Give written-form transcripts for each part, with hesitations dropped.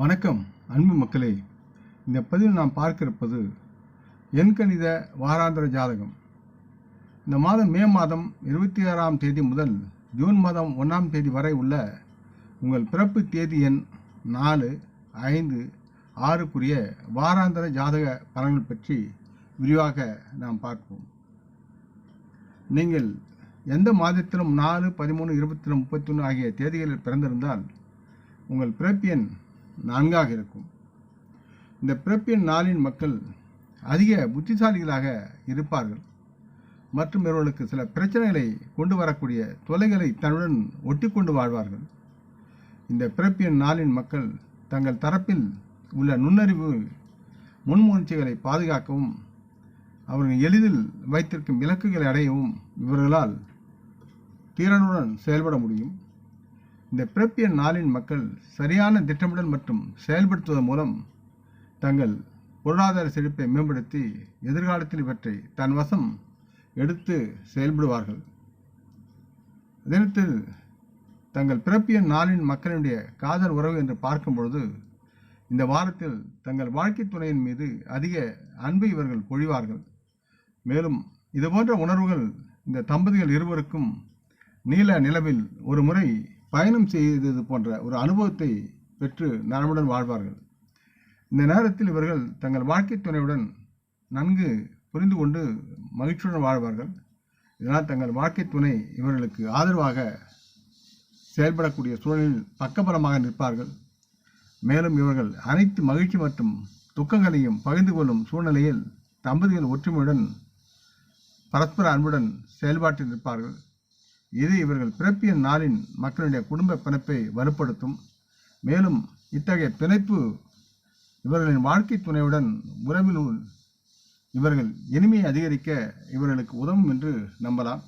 வணக்கம் அன்பு மக்களே. இந்த பதிவில் நாம் பார்க்க இருப்பது எண்கணித வாராந்திர ஜாதகம். இந்த மாதம் மே மாதம் 26ஆம் தேதி முதல் ஜூன் மாதம் 1ஆம் தேதி வரை உள்ள உங்கள் பிறப்பு தேதி எண் 4, 5, 6க்குரிய வாராந்திர ஜாதக பலன்கள் பற்றி விரிவாக நாம் பார்ப்போம். நீங்கள் எந்த மாதத்திலும் 4, 13, 22, 31 ஆகிய தேதிகளில் பிறந்திருந்தால் உங்கள் பிறப்பு எண் 4ஆக இருக்கும். இந்த பிறப்பு எண் 4இன் மக்கள் அதிக புத்திசாலிகளாக இருப்பார்கள் மற்றும் இவர்களுக்கு சில பிரச்சனைகளை கொண்டு வரக்கூடிய தொல்லைகளை தன்னுடன் ஒட்டி கொண்டு வாழ்வார்கள். இந்த பிறப்பு எண் 4இன் மக்கள் தங்கள் தரப்பில் உள்ள நுண்ணறிவு முன்முயற்சிகளை பாதுகாக்கவும் அவர்கள் எளிதில் வைத்திருக்கும் இலக்குகளை அடையவும் இவர்களால் திறனுடன் செயல்பட முடியும். இந்த பிறப்பு எண் 4இன் மக்கள் சரியான திட்டமிடல் மற்றும் செயல்படுத்துவதன் மூலம் தங்கள் பொருளாதார செழிப்பை மேம்படுத்தி எதிர்காலத்தில் இவற்றை தன் வசம் எடுத்து செயல்படுவார்கள். தினத்தில் தங்கள் பிறப்பு எண் 4இன் மக்களுடைய காதல் உறவு என்று பார்க்கும் பொழுது இந்த வாரத்தில் தங்கள் வாழ்க்கை துணையின் மீது அதிக அன்பை இவர்கள் பொழிவார்கள். மேலும் இதுபோன்ற உணர்வுகள் இந்த தம்பதிகள் இருவருக்கும் நீல நிலவில் ஒரு முறை பயணம் செய்தது போன்ற ஒரு அனுபவத்தை பெற்று நலமுடன் வாழ்வார்கள். இந்த நேரத்தில் இவர்கள் தங்கள் வாழ்க்கை துணையுடன் நன்கு புரிந்து கொண்டு மகிழ்ச்சியுடன் வாழ்வார்கள். இதனால் தங்கள் வாழ்க்கை துணை இவர்களுக்கு ஆதரவாக செயல்படக்கூடிய சூழலில் பக்கபலமாக நிற்பார்கள். மேலும் இவர்கள் அனைத்து மகிழ்ச்சி மற்றும் துக்கங்களையும் பகிர்ந்து கொள்ளும் சூழ்நிலையில் தம்பதிகள் ஒற்றுமையுடன் பரஸ்பர அன்புடன் செயல்பாட்டில் நிற்பார்கள். இது இவர்கள் பிறப்பு எண் 4இன் மக்களுடைய குடும்ப பிணைப்பை வலுப்படுத்தும். மேலும் இத்தகைய பிணைப்பு இவர்களின் வாழ்க்கை துணையுடன் உறவில் இவர்கள் இனிமையை அதிகரிக்க இவர்களுக்கு உதவும் என்று நம்பலாம்.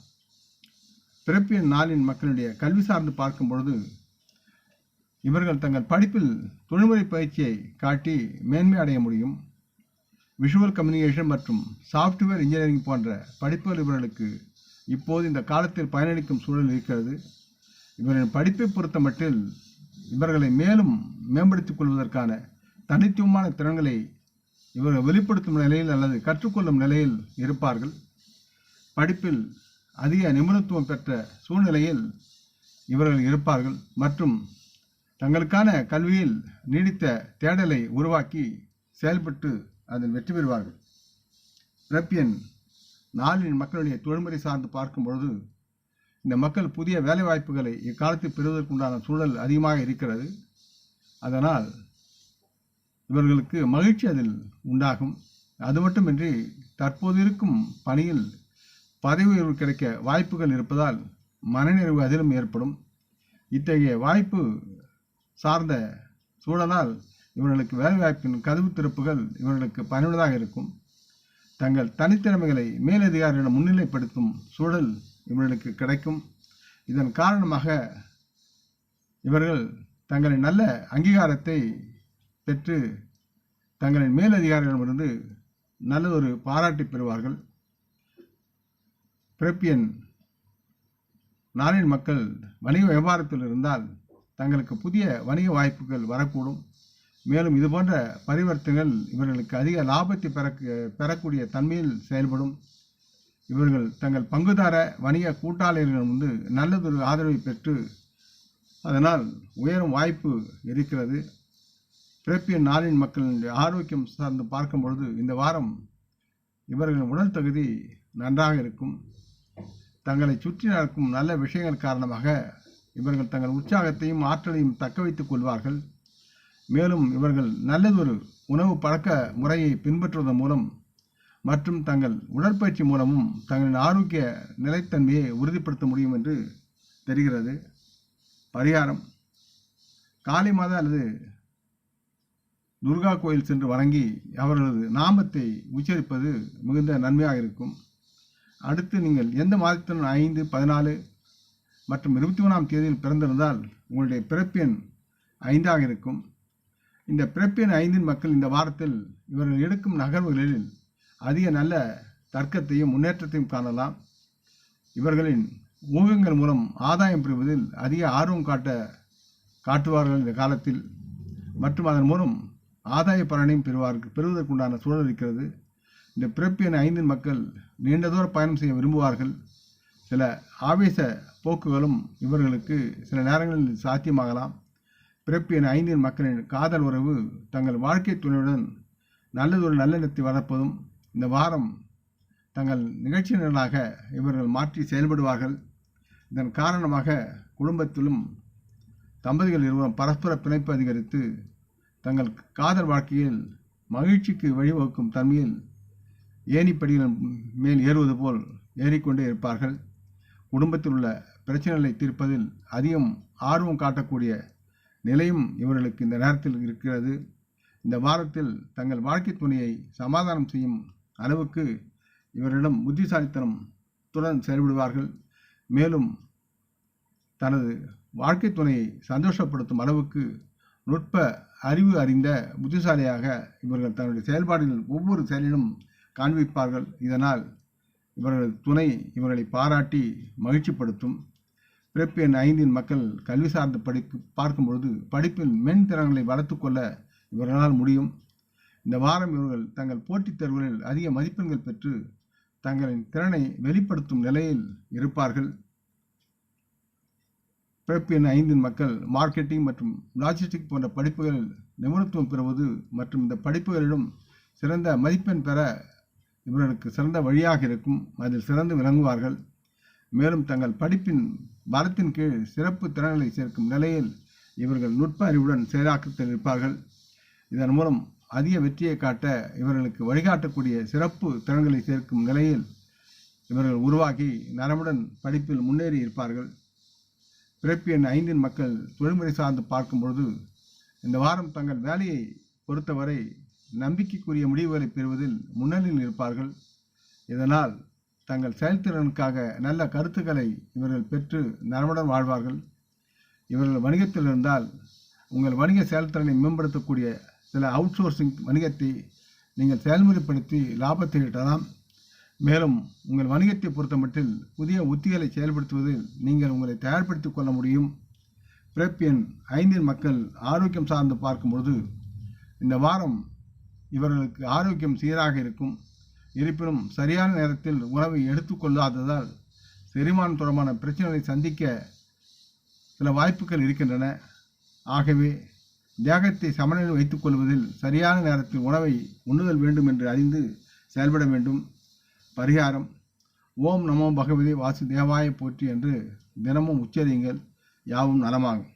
பிறப்பு எண் 4இன் மக்களுடைய கல்வி சார்ந்து பார்க்கும் பொழுது இவர்கள் தங்கள் படிப்பில் தொழில்முறை பயிற்சியை காட்டி மேன்மை அடைய முடியும். விஷுவல் கம்யூனிகேஷன் மற்றும் சாஃப்ட்வேர் இன்ஜினியரிங் போன்ற படிப்புகள் இவர்களுக்கு இப்போது இந்த காலத்தில் பயனளிக்கும் சூழல் இருக்கிறது. இவரின் படிப்பை பொறுத்த மட்டில் இவர்களை மேலும் மேம்படுத்திக் கொள்வதற்கான தனித்துவமான திறன்களை இவர்கள் வெளிப்படுத்தும் நிலையில் அல்லது கற்றுக்கொள்ளும் நிலையில் இருப்பார்கள். படிப்பில் அதிக நிபுணத்துவம் பெற்ற சூழ்நிலையில் இவர்கள் இருப்பார்கள் மற்றும் தங்களுக்கான கல்வியில் நீடித்த தேடலை உருவாக்கி செயல்பட்டு அதில் வெற்றி பெறுவார்கள். பிறப்பு எண் 4இன் மக்களுடைய தொழில்முறை சார்ந்து பார்க்கும் பொழுது இந்த மக்கள் புதிய வேலை வாய்ப்புகளை இக்காலத்தில் பெறுவதற்குண்டான சூழல் அதிகமாக இருக்கிறது. அதனால் இவர்களுக்கு மகிழ்ச்சி அதில் உண்டாகும். அது மட்டுமின்றி தற்போது இருக்கும் பணியில் பதவி உயர்வு கிடைக்க வாய்ப்புகள் இருப்பதால் மனநிறைவு அதிலும் ஏற்படும். இத்தகைய வாய்ப்பு சார்ந்த சூழலால் இவர்களுக்கு வேலைவாய்ப்பின் கதவு திறப்புகள் இவர்களுக்கு பயனுள்ளதாக இருக்கும். தங்கள் தனித்திறமைகளை மேலதிகாரிகளிடம் முன்னிலைப்படுத்தும் சூழல் இவர்களுக்கு கிடைக்கும். இதன் காரணமாக இவர்கள் தங்களின் நல்ல அங்கீகாரத்தை பெற்று தங்களின் மேலதிகாரிகளிடமிருந்து நல்லதொரு பாராட்டி பெறுவார்கள். பிறப்பு எண் 4இன் மக்கள் வணிக வியாபாரத்தில் இருந்தால் தங்களுக்கு புதிய வணிக வாய்ப்புகள் வரக்கூடும். மேலும் இதுபோன்ற பரிவர்த்தனைகள் இவர்களுக்கு அதிக லாபத்தை பெறக்கூடிய தன்மையில் செயல்படும். இவர்கள் தங்கள் பங்குதார வணிக கூட்டாளர்களிடமிருந்து நல்லதொரு ஆதரவை பெற்று அதனால் உயரும் வாய்ப்பு இருக்கிறது. பிறப்பு எண் 4இன் மக்களின் ஆரோக்கியம் சார்ந்து பார்க்கும் பொழுது இந்த வாரம் இவர்களின் உடல் தகுதி நன்றாக இருக்கும். தங்களை சுற்றி நடக்கும் நல்ல விஷயங்கள் காரணமாக இவர்கள் தங்கள் உற்சாகத்தையும் ஆற்றலையும் தக்க வைத்துக் கொள்வார்கள். மேலும் இவர்கள் நல்லதொரு உணவு பழக்க முறையை பின்பற்றுவதன் மூலம் மற்றும் தங்கள் உடற்பயிற்சி மூலமும் தங்களின் ஆரோக்கிய நிலைத்தன்மையை உறுதிப்படுத்த முடியும் என்று தெரிகிறது. பரிகாரம்: காளி மாதா அல்லது துர்கா கோயில் சென்று வணங்கி அவர்களது நாமத்தை உச்சரிப்பது மிகுந்த நன்மையாக இருக்கும். அடுத்து நீங்கள் எந்த மாதத்தின் 5, 14 மற்றும் 21ஆம் தேதியில் பிறந்திருந்தால் உங்களுடைய பிறப்பு எண் 5ஆக இருக்கும். இந்த பிறப்பு எண் 5இன் மக்கள் இந்த வாரத்தில் இவர்கள் எடுக்கும் நகர்வுகளில் அதிக நல்ல தர்க்கத்தையும் முன்னேற்றத்தையும் காணலாம். இவர்களின் ஊகங்கள் மூலம் ஆதாயம் பெறுவதில் அதிக ஆர்வம் காட்டுவார்கள். இந்த காலத்தில் மற்றும் அதன் மூலம் ஆதாய பலனையும் பெறுவதற்குண்டான சூழல் இருக்கிறது. இந்த பிறப்பு எண் 5 மக்கள் நீண்ட தூர பயணம் செய்ய விரும்புவார்கள். சில ஆவேச போக்குகளும் இவர்களுக்கு சில நேரங்களில் சாத்தியமாகலாம். பிறப்பு எண் 5 மக்களின் காதல் உறவு தங்கள் வாழ்க்கை துணையுடன் நல்லதொரு நல்லெண்ணத்தை வளர்ப்பதும் இந்த வாரம் தங்கள் நிகழ்ச்சி நிரலாக இவர்கள் மாற்றி செயல்படுவார்கள். இதன் காரணமாக குடும்பத்திலும் தம்பதிகள் இருவரும் பரஸ்பர பிணைப்பு அதிகரித்து தங்கள் காதல் வாழ்க்கையில் மகிழ்ச்சிக்கு வழிவகுக்கும் தன்மையில் ஏணிப்படிகள் மேல் ஏறுவது போல் ஏறிக்கொண்டே இருப்பார்கள். குடும்பத்தில் உள்ள பிரச்சனைகளை தீர்ப்பதில் அதிகம் ஆர்வம் காட்டக்கூடிய நிலையும் இவர்களுக்கு இந்த நேரத்தில் இருக்கிறது. இந்த வாரத்தில் தங்கள் வாழ்க்கை துணையை சமாதானம் செய்யும் அளவுக்கு இவரிடம் புத்திசாலித்தனத்துடன் செயல்படுவார்கள். மேலும் தனது வாழ்க்கை துணையை சந்தோஷப்படுத்தும் அளவுக்கு நுட்ப அறிவு அறிந்த புத்திசாலியாக இவர்கள் தன்னுடைய செயல்பாடுகள் ஒவ்வொரு செயலிலும் காண்பிப்பார்கள். இதனால் இவர்கள் துணை இவர்களை பாராட்டி மகிழ்ச்சிப்படுத்தும். பிறப்பு எண் 5 மக்கள் கல்வி சார்ந்த பார்க்கும்பொழுது படிப்பில் மென் திறன்களை வளர்த்து கொள்ள இவர்களால் முடியும். இந்த வாரம் இவர்கள் தங்கள் போட்டித் தேர்வுகளில் அதிக மதிப்பெண்கள் பெற்று தங்களின் திறனை வெளிப்படுத்தும் நிலையில் இருப்பார்கள். பிறப்பு எண் 5 மக்கள் மார்க்கெட்டிங் மற்றும் லாஜிஸ்டிக் போன்ற படிப்புகளில் நிபுணத்துவம் பெறுவது மற்றும் இந்த படிப்புகளிலும் சிறந்த மதிப்பெண் பெற இவர்களுக்கு சிறந்த வழியாக இருக்கும். அதில் சிறந்து விளங்குவார்கள். மேலும் தங்கள் படிப்பின் பலத்தின் கீழ் சிறப்பு திறன்களை சேர்க்கும் நிலையில் இவர்கள் நுட்ப அறிவுடன் செயலாக்கத்தில் இருப்பார்கள். இதன் மூலம் அதிக வெற்றியை காட்ட இவர்களுக்கு வழிகாட்டக்கூடிய சிறப்பு திறன்களை சேர்க்கும் நிலையில் இவர்கள் உருவாக்கி நலமுடன் படிப்பில் முன்னேறி இருப்பார்கள். பிறப்பு எண் 5 மக்கள் தொழில்முறை சார்ந்து பார்க்கும்பொழுது இந்த வாரம் தங்கள் வேலையை பொறுத்தவரை நம்பிக்கைக்குரிய முடிவுகளை பெறுவதில் முன்னணியில் இருப்பார்கள். இதனால் தங்கள் செயல்திறனுக்காக நல்ல கருத்துக்களை இவர்கள் பெற்று நலமுடன் வாழ்வார்கள். இவர்கள் வணிகத்தில் இருந்தால் உங்கள் வணிக செயல்திறனை மேம்படுத்தக்கூடிய சில அவுட்சோர்சிங் வணிகத்தை நீங்கள் செயல்முறைப்படுத்தி லாபத்தை ஈட்டலாம். மேலும் உங்கள் வணிகத்தை பொறுத்தமட்டில் புதிய உத்திகளை செயல்படுத்துவதில் நீங்கள் உங்களை தயார்படுத்திக் கொள்ள முடியும். பிறப்பு எண் 5 மக்கள் ஆரோக்கியம் சார்ந்து பார்க்கும்போது இந்த வாரம் இவர்களுக்கு ஆரோக்கியம் சீராக இருக்கும். இருப்பினும் சரியான நேரத்தில் உணவை எடுத்துக்கொள்ளாததால் செரிமானம் தொடர்பான பிரச்சனைகளை சந்திக்க சில வாய்ப்புகள் இருக்கின்றன. ஆகவே தேகத்தை சமநிலையில் வைத்துக் கொள்வதில் சரியான நேரத்தில் உணவை உண்ணுதல் வேண்டும் என்று அறிந்து செயல்பட வேண்டும். பரிகாரம்: ஓம் நமோ பகவதே வாசுதேவாய போற்றி என்று தினமும் உச்சரியுங்கள். யாவும் நலமாகும்.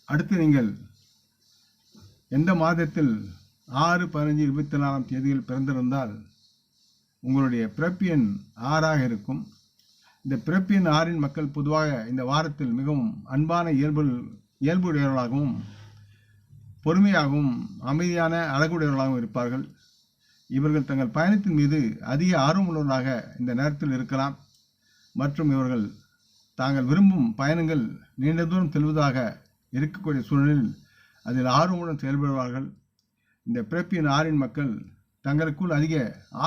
அடுத்து நீங்கள் எந்த மாதத்தில் 6, 15, 24 தேதியில் பிறந்திருந்தால் உங்களுடைய பிறப்பு எண் 6ஆக இருக்கும். இந்த பிறப்பு எண் 6 மக்கள் பொதுவாக இந்த வாரத்தில் மிகவும் அன்பான இயல்புடையவர்களாகவும் பொறுமையாகவும் அமைதியான அழகுடையவர்களாகவும் இருப்பார்கள். இவர்கள் தங்கள் பயணத்தின் மீது அதிக ஆர்வமுள்ளவர்களாக இந்த நேரத்தில் இருக்கலாம். மற்றும் இவர்கள் தாங்கள் விரும்பும் பயணங்கள் நீண்ட தூரம் செல்வதாக இருக்கக்கூடிய சூழலில் அதில் ஆர்வமுடன் செயல்படுவார்கள். இந்த பிறப்பு எண் 6 மக்கள் தங்களுக்குள் அதிக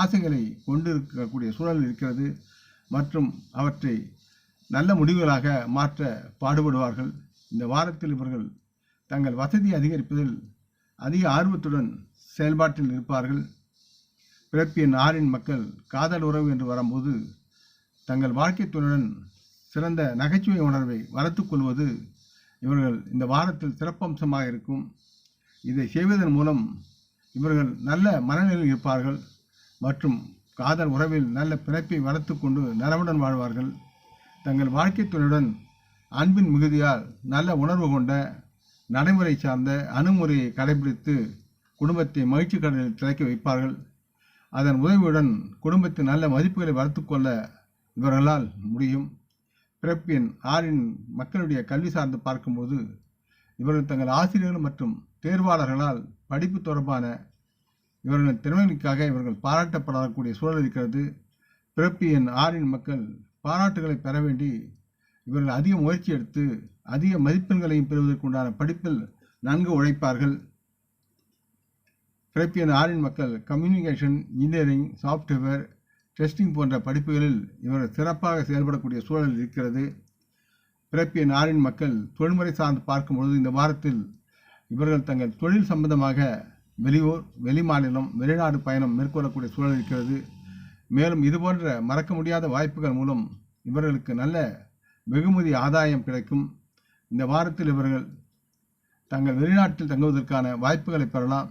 ஆசைகளை கொண்டிருக்கக்கூடிய சூழல் இருக்கிறது மற்றும் அவற்றை நல்ல முடிவுகளாக மாற்ற பாடுபடுவார்கள். இந்த வாரத்தில் இவர்கள் தங்கள் வசதியை அதிகரிப்பதில் அதிக ஆர்வத்துடன் செயல்பாட்டில் இருப்பார்கள். பிறப்பு எண் 6 மக்கள் காதல் உறவு என்று வரும்போது தங்கள் வாழ்க்கை துணையுடன் சிறந்த நகைச்சுவை உணர்வை வளர்த்துக் கொள்வது இவர்கள் இந்த வாரத்தில் சிறப்பம்சமாக இருக்கும். இதை செய்வதன் மூலம் இவர்கள் நல்ல மனநிலையில் இருப்பார்கள் மற்றும் காதல் உறவில் நல்ல பிணைப்பை வளர்த்து கொண்டு நலமுடன் வாழ்வார்கள். தங்கள் வாழ்க்கை துணையுடன் அன்பின் மிகுதியால் நல்ல உணர்வு கொண்ட நடைமுறை சார்ந்த அணுமுறையை கடைபிடித்து குடும்பத்தை மகிழ்ச்சி கடலில் திளைக்க வைப்பார்கள். அதன் உதவியுடன் குடும்பத்தின் நல்ல மதிப்புகளை வளர்த்து கொள்ள இவர்களால் முடியும். பிறப்பு எண் 6 மக்களுடைய கல்வி சார்ந்து பார்க்கும்போது இவர்கள் தங்கள் ஆசிரியர்கள் மற்றும் தேர்வாளர்களால் படிப்பு தொடர்பான இவர்களின் திறமைக்காக இவர்கள் பாராட்டப்படக்கூடிய சூழல் இருக்கிறது. பிறப்பு எண் 6 மக்கள் பாராட்டுகளை பெற வேண்டி இவர்கள் அதிக முயற்சி எடுத்து அதிக மதிப்பெண்களையும் பெறுவதற்குண்டான படிப்பில் நன்கு உழைப்பார்கள். பிறப்பு எண் 6 மக்கள் கம்யூனிகேஷன், இன்ஜினியரிங், சாஃப்ட்வேர், டெஸ்டிங் போன்ற படிப்புகளில் இவர்கள் சிறப்பாக செயல்படக்கூடிய சூழல் இருக்கிறது. பிறப்பு எண் 6 மக்கள் தொழில்முறை சார்ந்து பார்க்கும்பொழுது இந்த வாரத்தில் இவர்கள் தங்கள் தொழில் சம்பந்தமாக வெளியூர், வெளிமாநிலம், வெளிநாடு பயணம் மேற்கொள்ளக்கூடிய சூழல் இருக்கிறது. மேலும் இதுபோன்ற மறக்க முடியாத வாய்ப்புகள் மூலம் இவர்களுக்கு நல்ல வெகுமதி ஆதாயம் கிடைக்கும். இந்த வாரத்தில் இவர்கள் தங்கள் வெளிநாட்டில் தங்குவதற்கான வாய்ப்புகளை பெறலாம்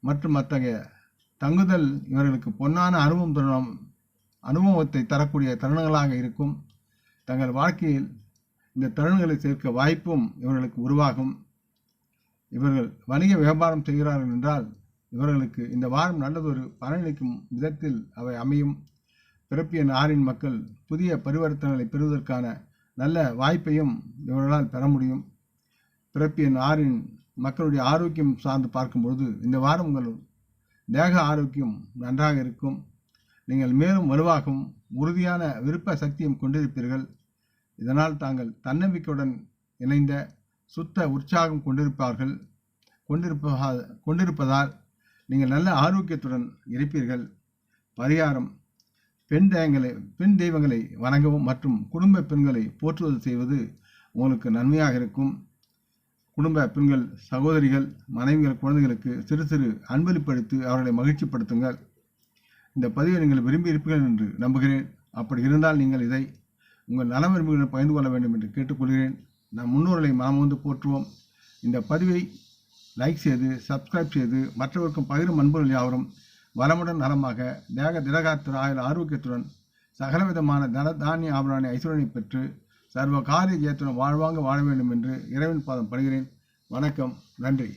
மற்றும் அத்தகைய தங்குதல் இவர்களுக்கு பொன்னான அனுபவத்தை தரக்கூடிய தருணங்களாக இருக்கும். தங்கள் வாழ்க்கையில் இந்த தருணங்களை சேர்க்க வாய்ப்பும் இவர்களுக்கு உருவாகும். இவர்கள் வணிக வியாபாரம் செய்கிறார்கள் என்றால் இவர்களுக்கு இந்த வாரம் நல்லதொரு பலனளிக்கும் விதத்தில் அவை அமையும். பிறப்பு எண் 6 மக்கள் புதிய பரிவர்த்தனைகளை பெறுவதற்கான நல்ல வாய்ப்பையும் இவர்களால் பெற முடியும். பிறப்பு எண் 6 மக்களுடைய ஆரோக்கியம் சார்ந்து பார்க்கும்பொழுது இந்த வாரம் உங்கள் தேக ஆரோக்கியம் நன்றாக இருக்கும். நீங்கள் மேலும் வலுவாகவும் உறுதியான விருப்ப சக்தியும் கொண்டிருப்பீர்கள். இதனால் தாங்கள் தன்னம்பிக்கையுடன் இணைந்த சுத்த உற்சாகம் கொண்டிருப்பதால் நீங்கள் நல்ல ஆரோக்கியத்துடன் இருப்பீர்கள். பரிகாரம்: பெண் தெய்வங்களை வணங்கவும் மற்றும் குடும்ப பெண்களை போற்றுவது செய்வது உங்களுக்கு நன்மையாக இருக்கும். குடும்ப பெண்கள், சகோதரிகள், மனைவிகள், குழந்தைகளுக்கு சிறு சிறு அன்பளிப்படுத்தி அவர்களை மகிழ்ச்சிப்படுத்துங்கள். இந்த பதிவை நீங்கள் விரும்பி இருப்பீர்கள் என்று நம்புகிறேன். அப்படி இருந்தால் நீங்கள் இதை உங்கள் நல விரும்பிகளுடன் பகிர்ந்து கொள்ள வேண்டும் என்று கேட்டுக்கொள்கிறேன். நம் முன்னோர்களை மனமுந்து போற்றுவோம். இந்த பதிவை லைக் செய்து, சப்ஸ்கிரைப் செய்து மற்றவருக்கும் பகிரும் அன்புகள் யாவரும் வளமுடன் நலமாக திடகாத்திர ஆயுள் ஆரோக்கியத்துடன் சகலவிதமான தன தானிய ஆபரண ஐஸ்வரனை பெற்று சர்வ காரிய ஜெயத்துடன் வாழ்வாங்க வாழ வேண்டும் என்று இறைவன் பாதம் படுகிறேன். வணக்கம். நன்றி.